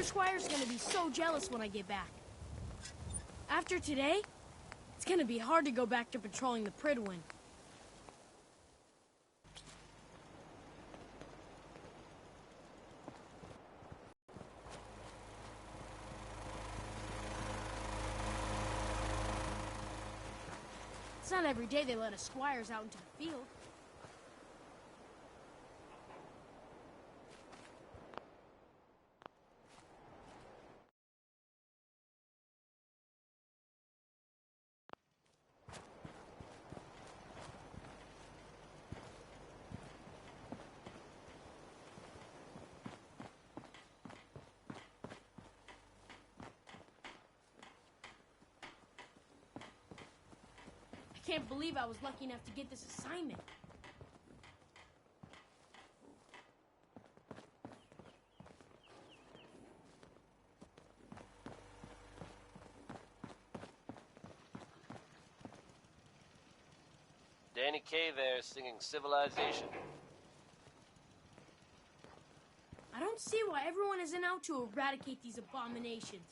Mr. Squire's gonna be so jealous when I get back. After today, it's gonna be hard to go back to patrolling the Pridwin. It's not every day they let us Squires out into the field. I can't believe I was lucky enough to get this assignment. Danny Kaye there singing Civilization. I don't see why everyone isn't out to eradicate these abominations.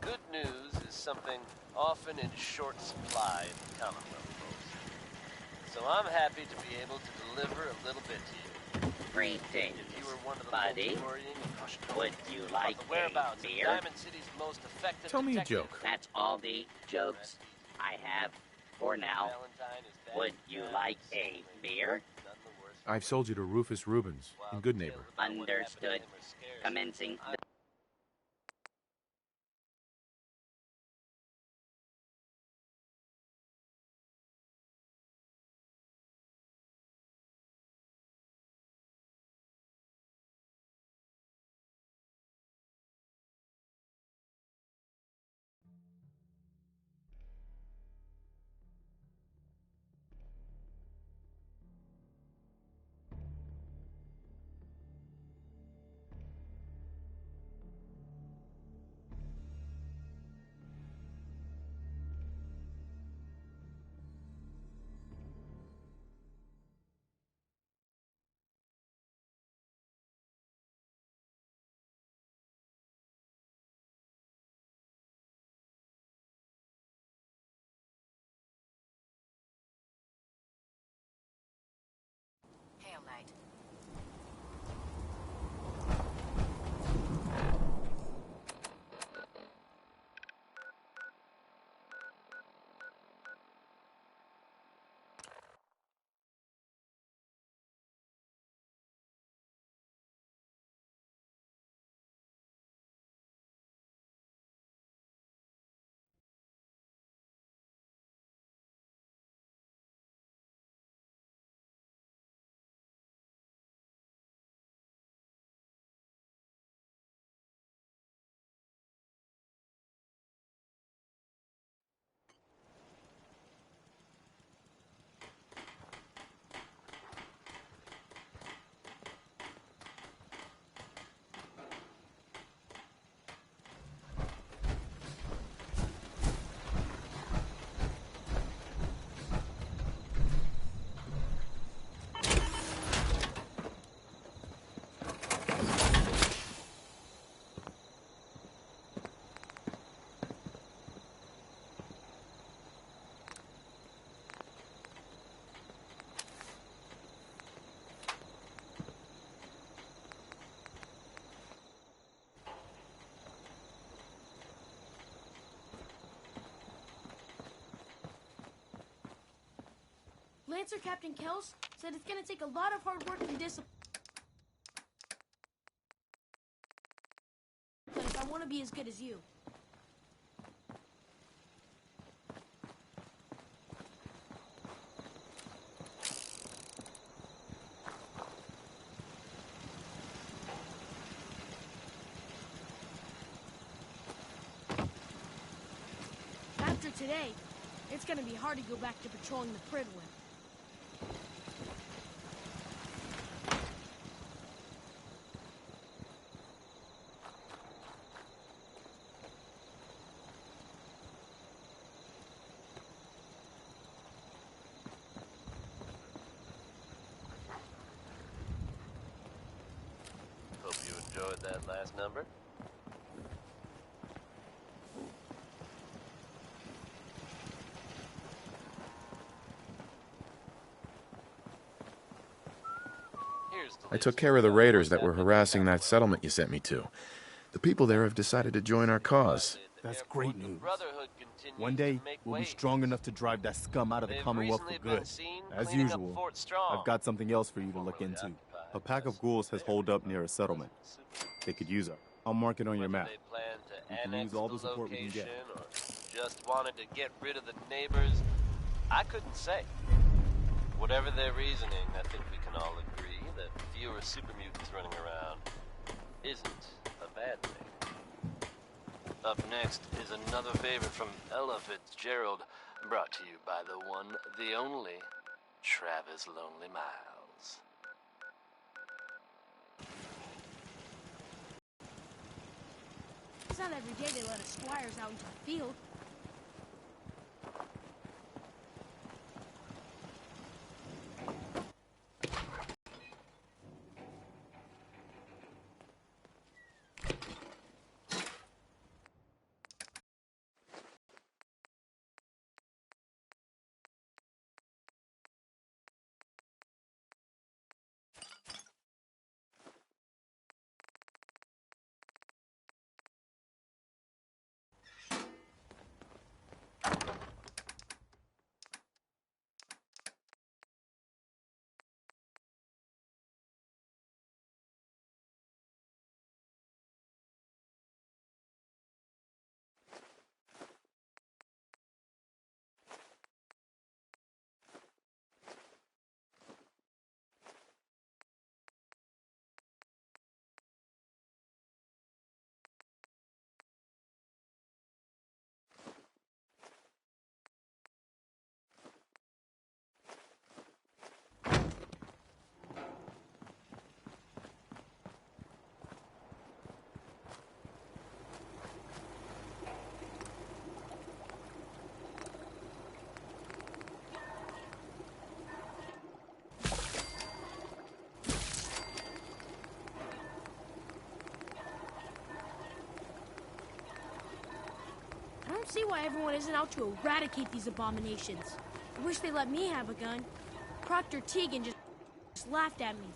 Good news is something often in short supply in the Commonwealth, folks. So I'm happy to be able to deliver a little bit to you. Greetings, If you were one of the buddy. most worrying and hushed Would you like the whereabouts a of beer? Diamond City's most effective Tell me a detective. joke. That's all the jokes I have for now. Valentine is bad Would as you bad, like a certainly beer? none the worse. I've sold you to Rufus Rubens in Good Neighbor. Tales about what happened to Understood. him are scarce. Commencing the Hail, Knight. Lancer Captain Kells said it's gonna take a lot of hard work and discipline if I want to be as good as you. After today, it's gonna be hard to go back to patrolling the Pridwin. heard that last number. I took care of the raiders that were harassing that settlement you sent me to. The people there have decided to join our cause. That's great news. One day, we'll be strong enough to drive that scum out of the Commonwealth for good. As usual, I've got something else for you to look into. A pack of ghouls has holed up near a settlement. They could use us. I'll mark it on your map. We can use all the support we can get. Or just wanted to get rid of the neighbors, I couldn't say. Whatever their reasoning, I think we can all agree that fewer super mutants running around isn't a bad thing. Up next is another favor from Ella Fitzgerald, brought to you by the one, the only, Travis Lonely Miles. It's not every day they let us squires out into the field. I don't see why everyone isn't out to eradicate these abominations. I wish they let me have a gun. Proctor Teagan just laughed at me.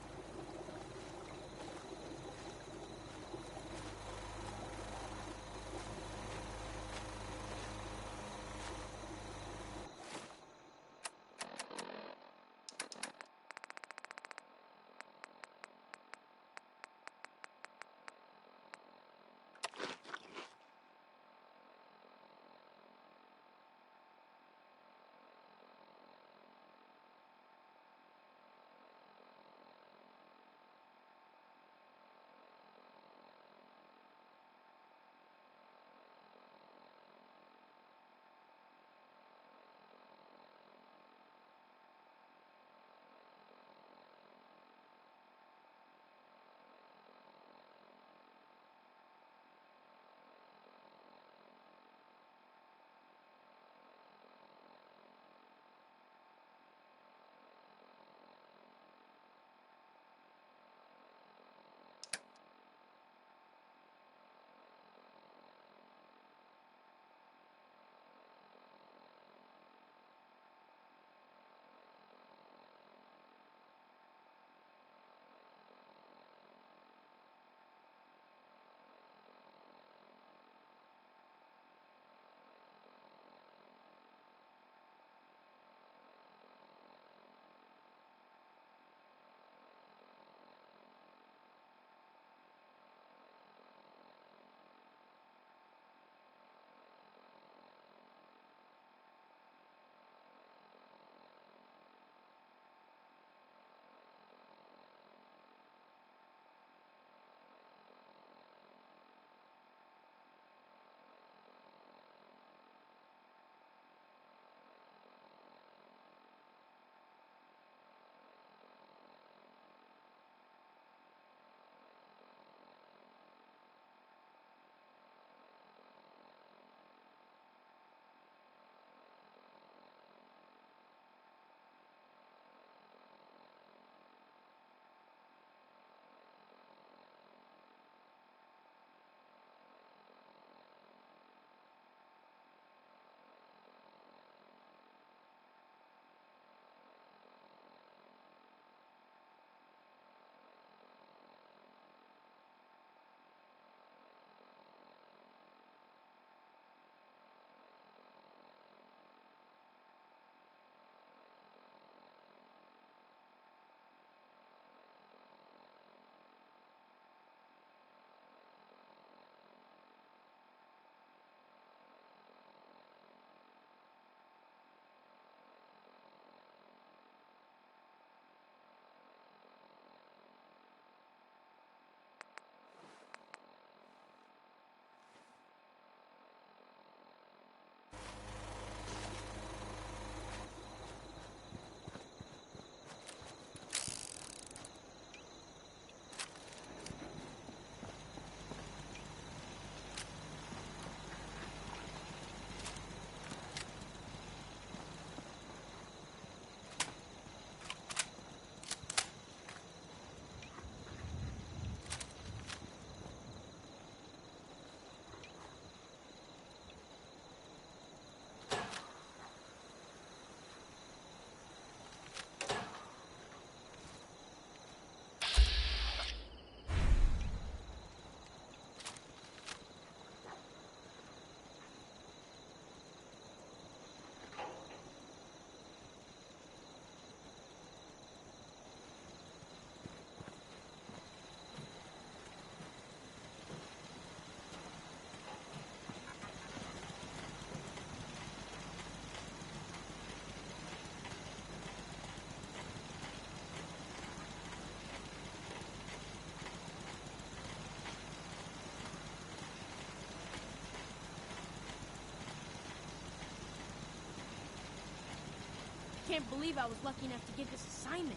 can't believe I was lucky enough to get this assignment.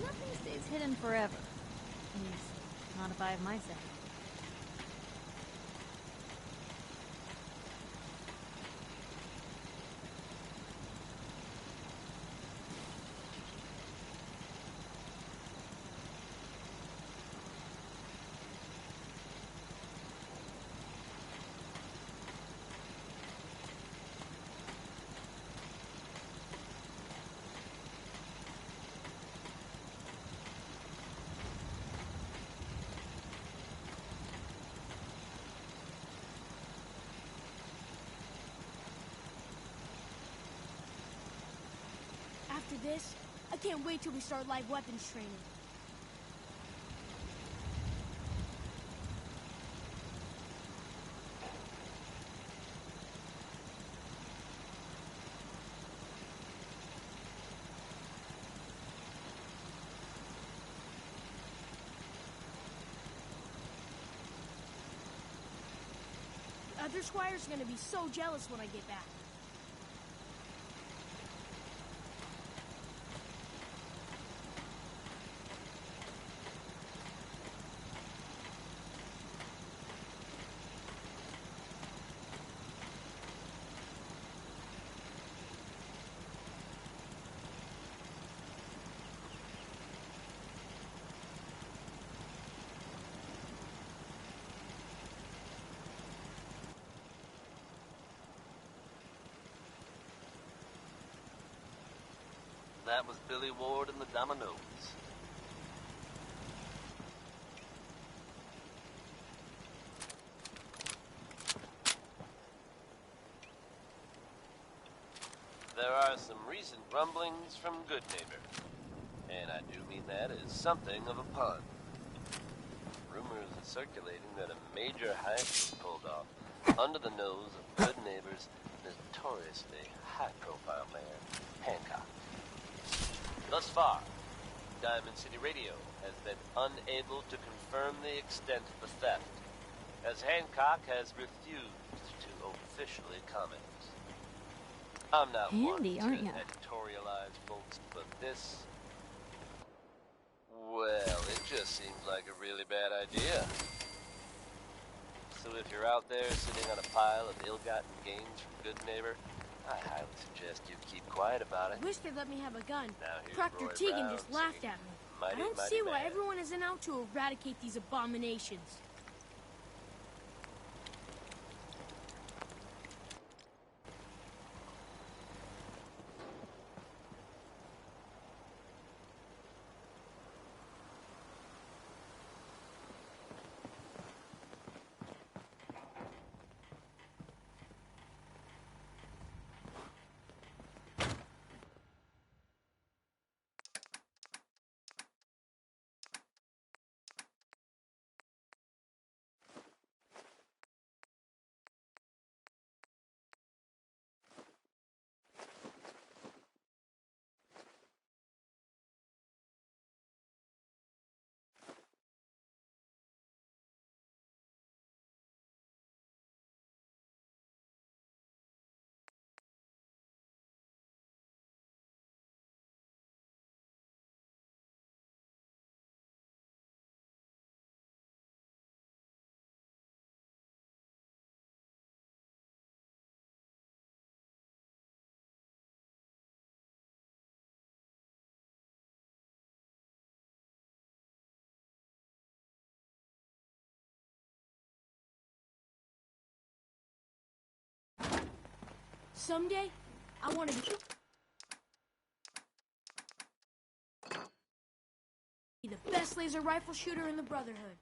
Nothing stays hidden forever. At least, not if I have my say. After this, I can't wait till we start live weapons training. The other squires are gonna be so jealous when I get back. That was Billy Ward and the Dominoes. There are some recent rumblings from Good Neighbor, and I do mean that as something of a pun. Rumors are circulating that a major heist was pulled off under the nose of Good Neighbor's notoriously high-profile mayor, Hancock. Thus far, Diamond City Radio has been unable to confirm the extent of the theft, as Hancock has refused to officially comment. I'm not one to editorialize, folks, but this... well, it just seems like a really bad idea. So if you're out there sitting on a pile of ill-gotten gains from Good Neighbor, I highly suggest you keep quiet about it. I wish they'd let me have a gun. Proctor Tegan just laughed at me. I don't see why everyone isn't out to eradicate these abominations. Someday, I want to be the best laser rifle shooter in the Brotherhood.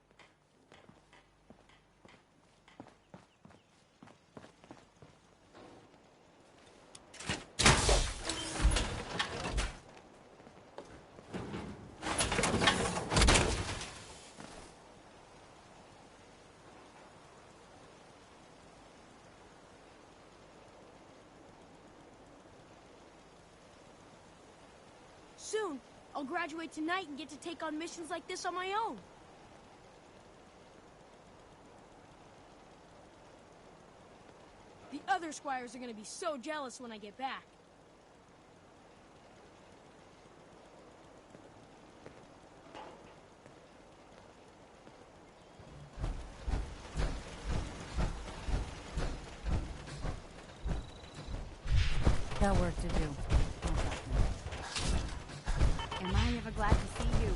Soon, I'll graduate tonight and get to take on missions like this on my own. The other squires are gonna be so jealous when I get back. Got work to do. Am I ever glad to see you?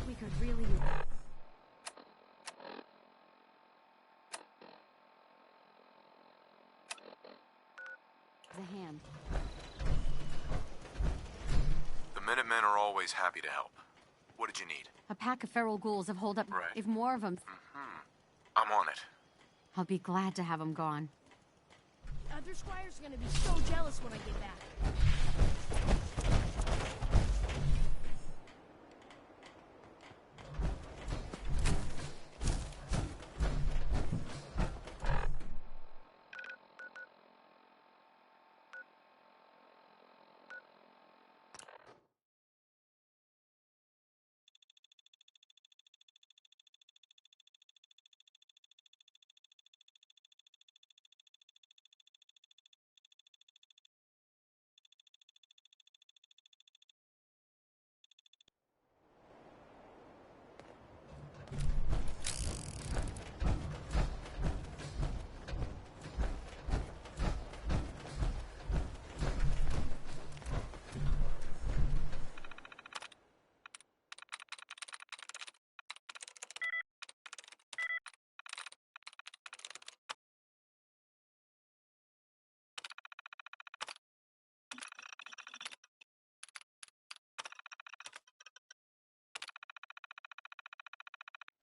We could really use a hand. The Minutemen are always happy to help. What did you need? A pack of feral ghouls have holed up. Right. If more of them... I'm on it. I'll be glad to have them gone. The other squires are gonna be so jealous when I get back.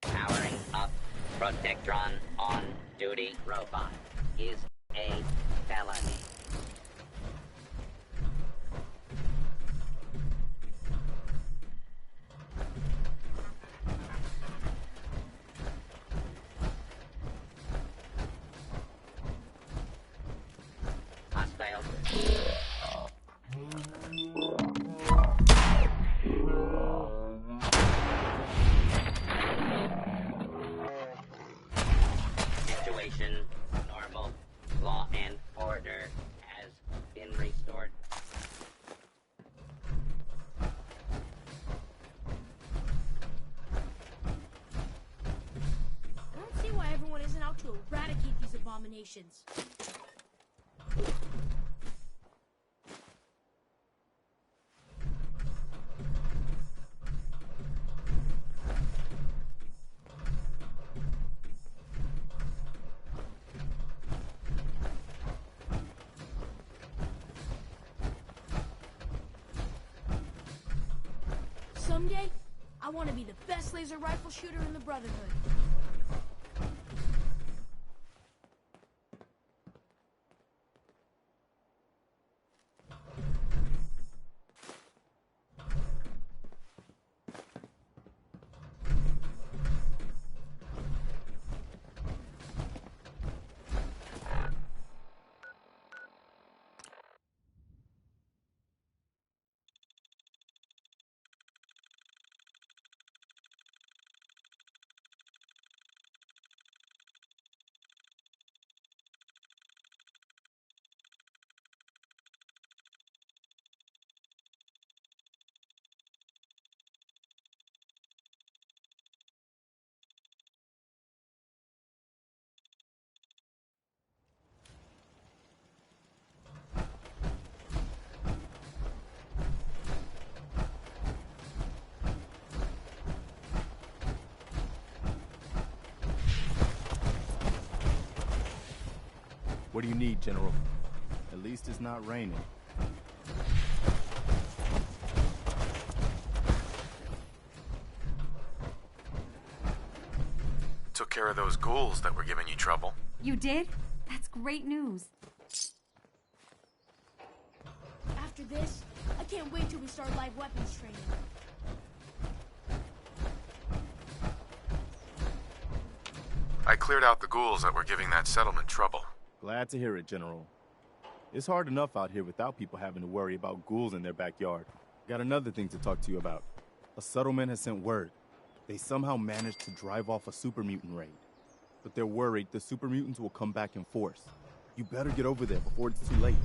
Powering up. Protectron on duty robot is a felony. Hostile. Situation normal. Law and order has been restored. I don't see why everyone isn't out to eradicate these abominations. Someday, I want to be the best laser rifle shooter in the Brotherhood. What do you need, General? At least it's not raining. Took care of those ghouls that were giving you trouble. You did? That's great news. After this, I can't wait till we start live weapons training. I cleared out the ghouls that were giving that settlement trouble. Glad to hear it, General. It's hard enough out here without people having to worry about ghouls in their backyard. Got another thing to talk to you about. A settlement has sent word. They somehow managed to drive off a super mutant raid. But they're worried the super mutants will come back in force. You better get over there before it's too late.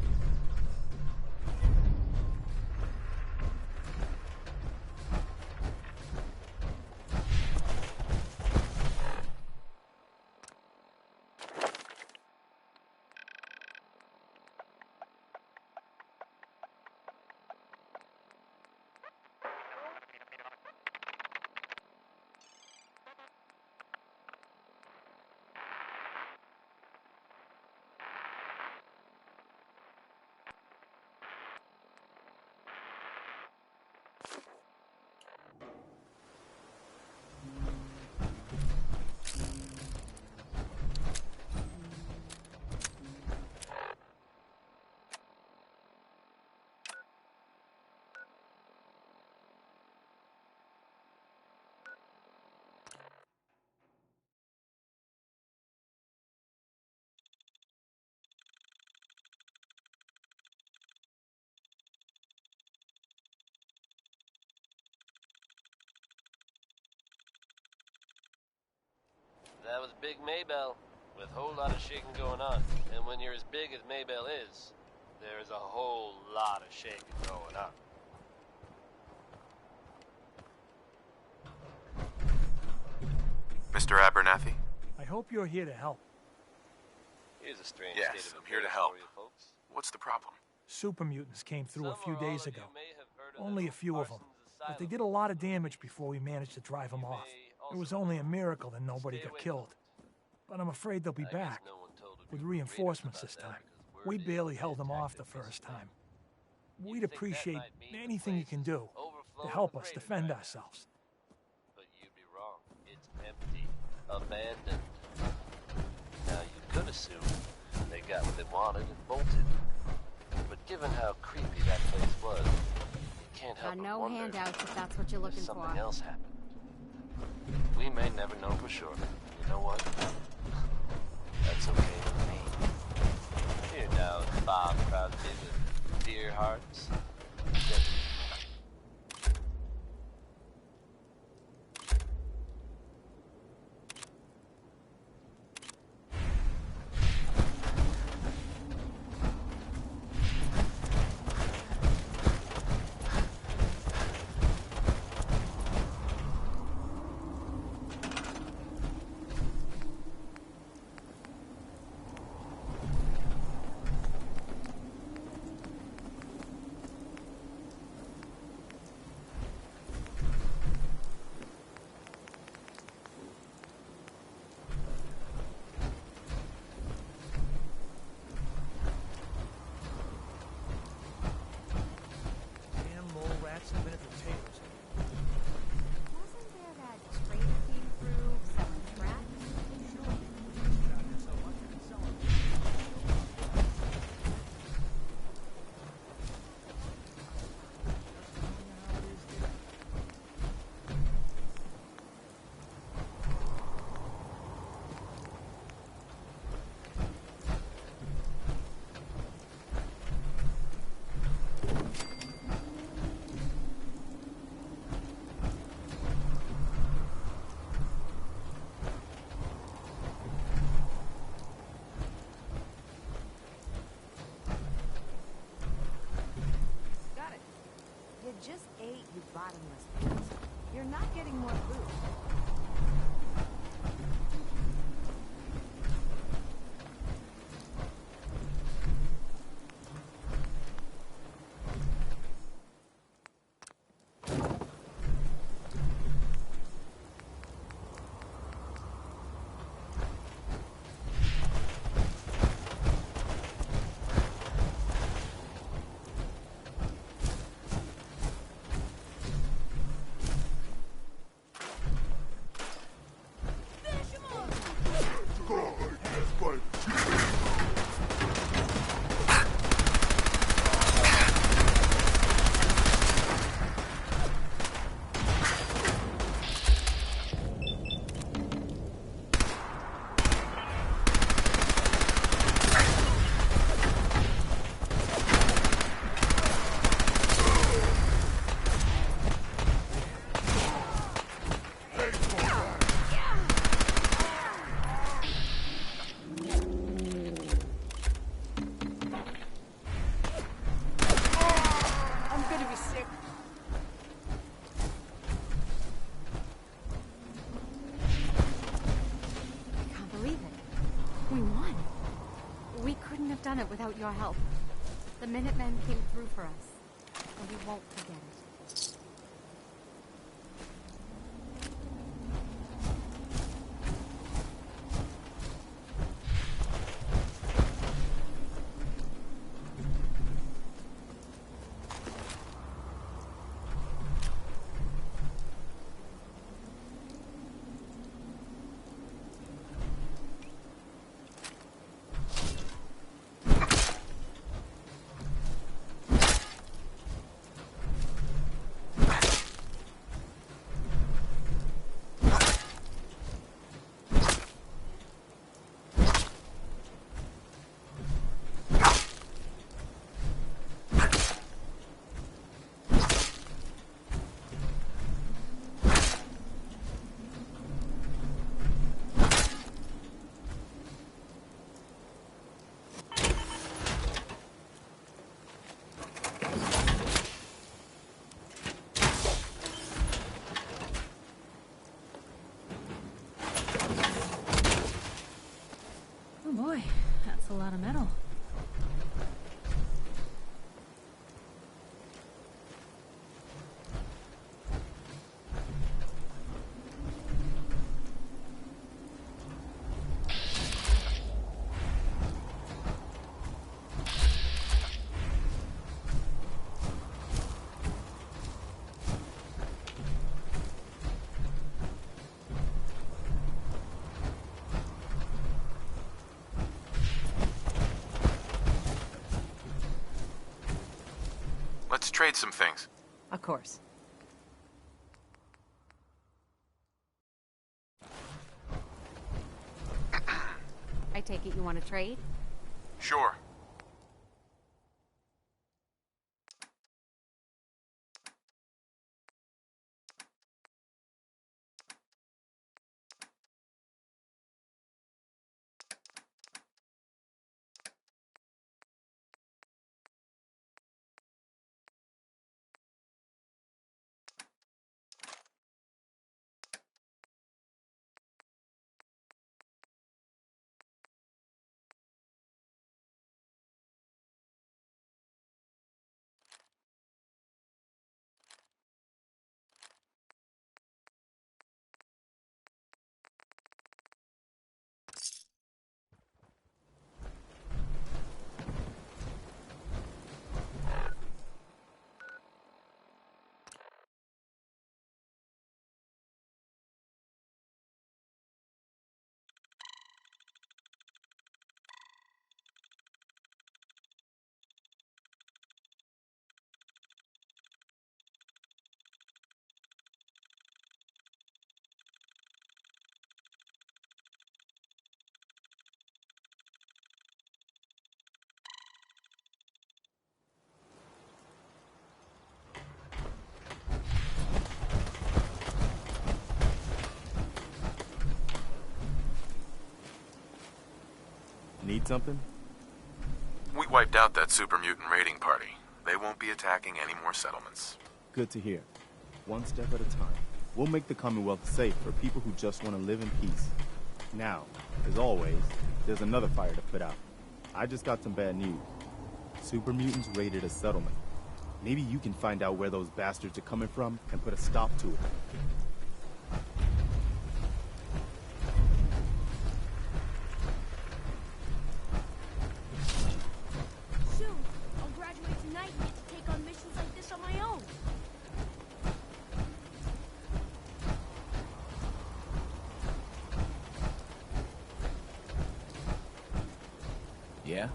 That was Big Maybell, with a whole lot of shaking going on. And when you're as big as Maybell is, there's a whole lot of shaking going on. Mr. Abernathy? I hope you're here to help. Here's a strange Yes, state of I'm here to affairs help. for you folks. What's the problem? Super mutants came through a few Some or all days of ago. you may have heard of Only them a few of them. Parsons But they Asylum. did a lot of damage before we managed to drive them You off. may It was also only a miracle that nobody stay got away killed. But I'm afraid they'll be I guess back. no one told With the reinforcements Raiders this about time. that because We word barely is held them off the detected first recently. time. You'd We'd think that appreciate might mean the anything you place can is do overflowing to help with us raiders defend right now. ourselves. But you'd be wrong. It's empty. Abandoned. Now you could assume they got what they wanted and bolted. But given how creepy that place was, you can't help Got but no wonder handouts if that's what you're if looking something for. else happened. We may never know for sure. You know what? That's okay with me. Here now is Bob Crosby with Dear Hearts. Damn mole rats have been at the tables. Wasn't there that trader came through selling traps? Got it. You just ate, you bottomless pits. You're not getting more food. I'm gonna be sick. I can't believe it. We won. We couldn't have done it without your help. The Minutemen came through for us, and we won't forget it. Oh boy, that's a lot of metal. Let's trade some things. Of course. I take it you want to trade? Sure. Need something? We wiped out that super mutant raiding party. They won't be attacking any more settlements. Good to hear. One step at a time. We'll make the Commonwealth safe for people who just want to live in peace. Now, as always, there's another fire to put out. I just got some bad news. Super mutants raided a settlement. Maybe you can find out where those bastards are coming from and put a stop to it. Soon, I'll graduate tonight and get to take on missions like this on my own. Yeah?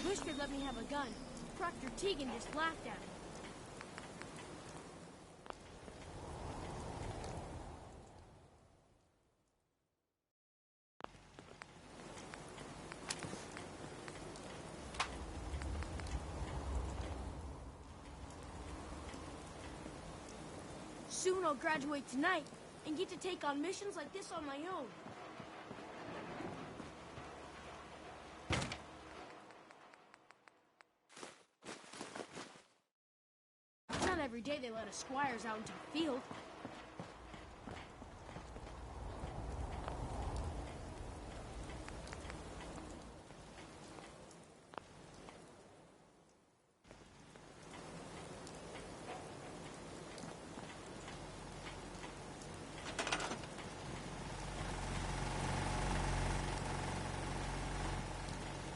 Wish they'd let me have a gun. Proctor Tegan just laughed at me. Soon I'll graduate tonight and get to take on missions like this on my own. Not every day they let us squires out into the field.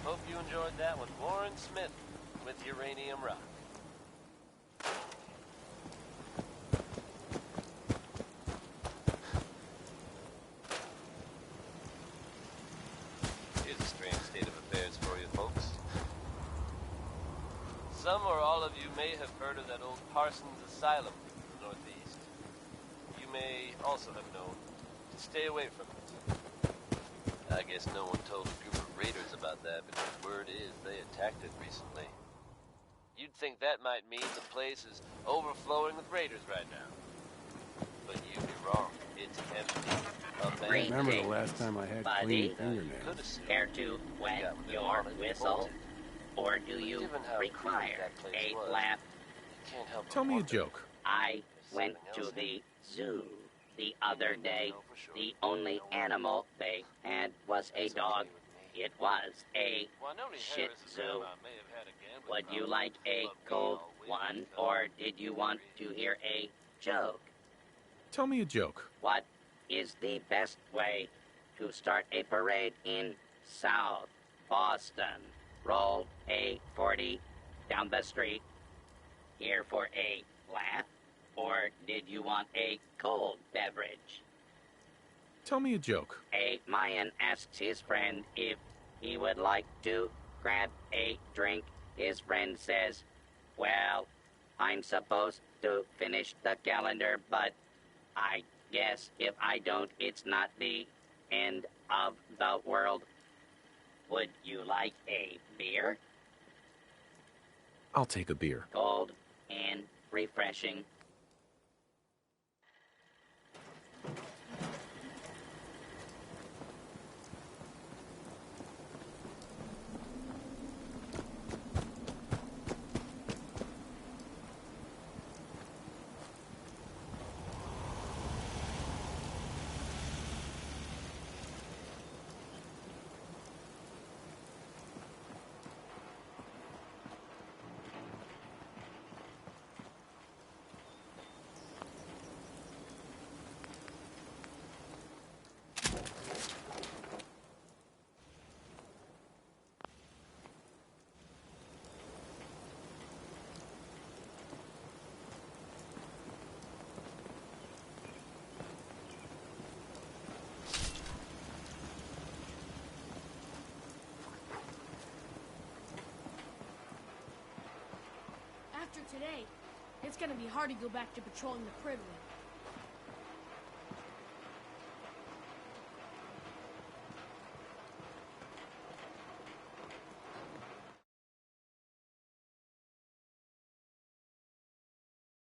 Hope you enjoyed that with Warren Smith with Uranium Rock. Here's a strange state of affairs for you folks. Some or all of you may have heard of that old Parsons Asylum in the Northeast. You may also have known to stay away from it. I guess no one told a group of raiders about that because word is they attacked it recently. You'd think that might mean the place is overflowing with raiders right now. But you'd be wrong. It's empty. I remember the last time I had clean fingernails. Care to wet your whistle? Or do you require a laugh? Tell me a joke. I went to the zoo the other day. The only animal they had was a dog. It was a Shih Tzu. Would you like a cold one, or did you want to hear a joke? Tell me a joke. What is the best way to start a parade in South Boston? Roll a 40 down the street. Here for a laugh, or did you want a cold beverage? Tell me a joke. A Mayan asks his friend if he would like to grab a drink. His friend says, well, I'm supposed to finish the calendar, but I guess if I don't, it's not the end of the world. Would you like a beer? I'll take a beer. Cold and refreshing. After today, it's gonna be hard to go back to patrolling the privilege.